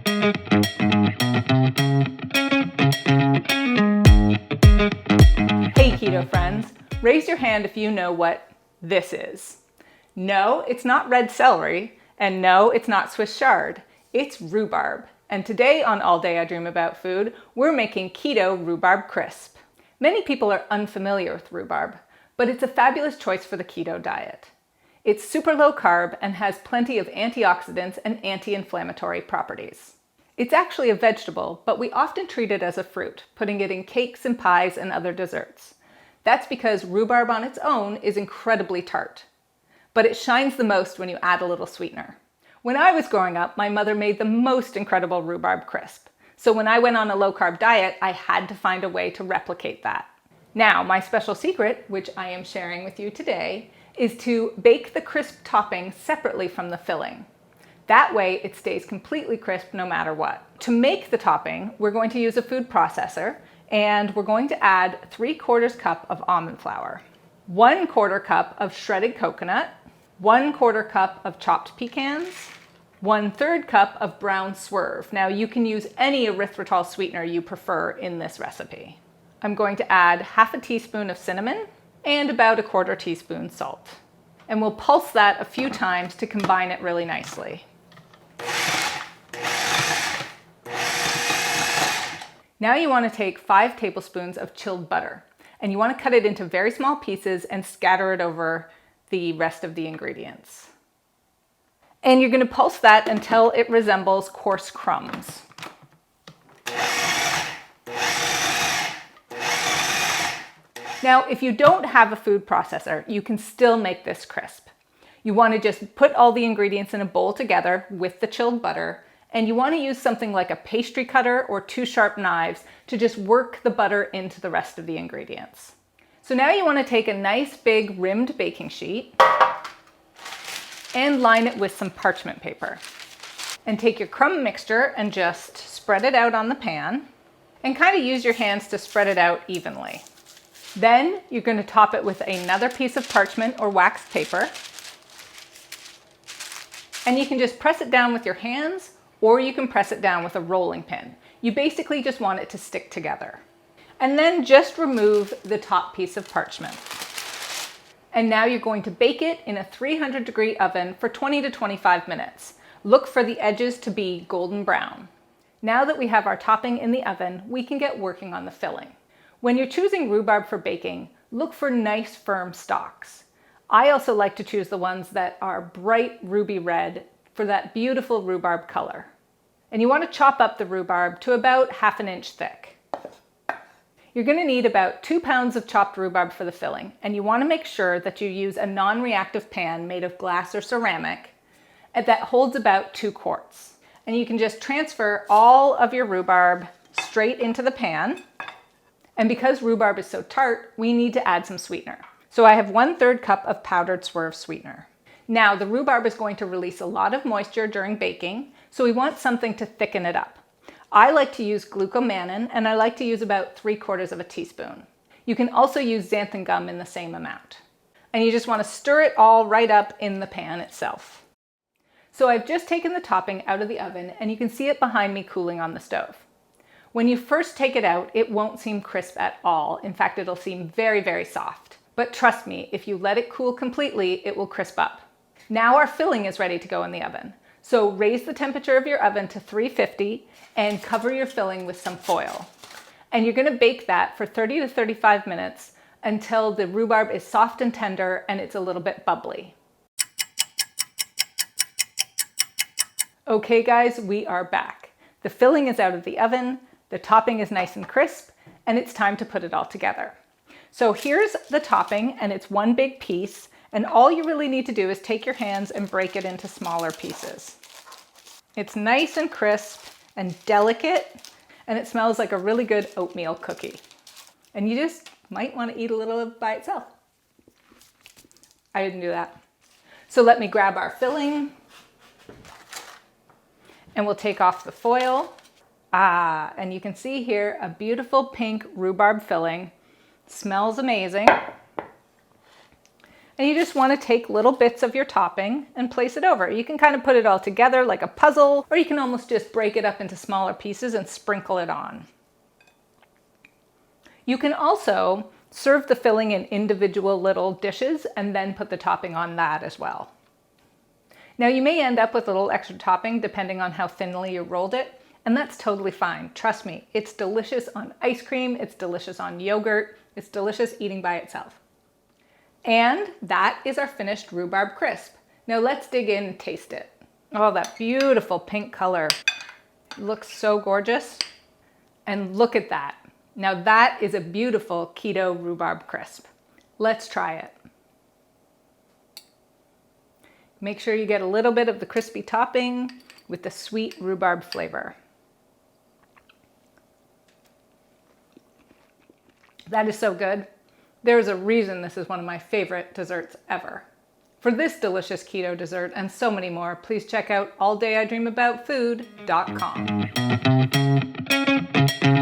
Hey keto friends, raise your hand if you know what this is. No, it's not red celery, and no, it's not Swiss chard. It's rhubarb. And today on All Day I Dream About Food, we're making keto rhubarb crisp. Many people are unfamiliar with rhubarb, but it's a fabulous choice for the keto diet. It's super low carb and has plenty of antioxidants and anti-inflammatory properties. It's actually a vegetable, but we often treat it as a fruit, putting it in cakes and pies and other desserts. That's because rhubarb on its own is incredibly tart, but it shines the most when you add a little sweetener. When I was growing up, my mother made the most incredible rhubarb crisp. So when I went on a low-carb diet, I had to find a way to replicate that. Now, my special secret, which I am sharing with you today, is to bake the crisp topping separately from the filling. That way it stays completely crisp no matter what. To make the topping, we're going to use a food processor and we're going to add 3/4 cup of almond flour, 1/4 cup of shredded coconut, 1/4 cup of chopped pecans, 1/3 cup of brown swerve. Now you can use any erythritol sweetener you prefer in this recipe. I'm going to add 1/2 teaspoon of cinnamon and about 1/4 teaspoon salt. And we'll pulse that a few times to combine it really nicely. Now you want to take 5 tablespoons of chilled butter, and you want to cut it into very small pieces and scatter it over the rest of the ingredients. And you're going to pulse that until it resembles coarse crumbs. Now, if you don't have a food processor, you can still make this crisp. You want to just put all the ingredients in a bowl together with the chilled butter, and you want to use something like a pastry cutter or 2 sharp knives to just work the butter into the rest of the ingredients. So now you want to take a nice big rimmed baking sheet and line it with some parchment paper. And take your crumb mixture and just spread it out on the pan and kind of use your hands to spread it out evenly. Then you're going to top it with another piece of parchment or waxed paper. And you can just press it down with your hands, or you can press it down with a rolling pin. You basically just want it to stick together. And then just remove the top piece of parchment. And now you're going to bake it in a 300-degree oven for 20 to 25 minutes. Look for the edges to be golden brown. Now that we have our topping in the oven, we can get working on the filling. When you're choosing rhubarb for baking, look for nice firm stalks. I also like to choose the ones that are bright ruby red for that beautiful rhubarb color. And you want to chop up the rhubarb to about 1/2 inch thick. You're going to need about 2 pounds of chopped rhubarb for the filling, and you want to make sure that you use a non-reactive pan made of glass or ceramic that holds about 2 quarts. And you can just transfer all of your rhubarb straight into the pan. And because rhubarb is so tart, we need to add some sweetener. So I have 1/3 cup of powdered swerve sweetener. Now the rhubarb is going to release a lot of moisture during baking, so we want something to thicken it up. I like to use glucomannan, and I like to use about 3/4 teaspoon. You can also use xanthan gum in the same amount. And you just want to stir it all right up in the pan itself. So I've just taken the topping out of the oven, and you can see it behind me cooling on the stove. When you first take it out, it won't seem crisp at all. In fact, it'll seem very, very soft. But trust me, if you let it cool completely, it will crisp up. Now our filling is ready to go in the oven. So raise the temperature of your oven to 350 and cover your filling with some foil. And you're going to bake that for 30 to 35 minutes until the rhubarb is soft and tender and it's a little bit bubbly. Okay guys, we are back. The filling is out of the oven, the topping is nice and crisp, and it's time to put it all together. So here's the topping, and it's one big piece, and all you really need to do is take your hands and break it into smaller pieces. It's nice and crisp and delicate, and it smells like a really good oatmeal cookie. And you just might want to eat a little of it by itself. I didn't do that. So let me grab our filling, and we'll take off the foil. And you can see here a beautiful pink rhubarb filling. Smells amazing. And you just want to take little bits of your topping and place it over. You can kind of put it all together like a puzzle, or you can almost just break it up into smaller pieces and sprinkle it on. You can also serve the filling in individual little dishes and then put the topping on that as well. Now you may end up with a little extra topping depending on how thinly you rolled it, and that's totally fine. Trust me, it's delicious on ice cream, it's delicious on yogurt, it's delicious eating by itself. And that is our finished rhubarb crisp. Now let's dig in and taste it. Oh, that beautiful pink color. It looks so gorgeous. And look at that. Now that is a beautiful keto rhubarb crisp. Let's try it. Make sure you get a little bit of the crispy topping with the sweet rhubarb flavor. That is so good. There's a reason this is one of my favorite desserts ever. For this delicious keto dessert and so many more, please check out alldayidreamaboutfood.com.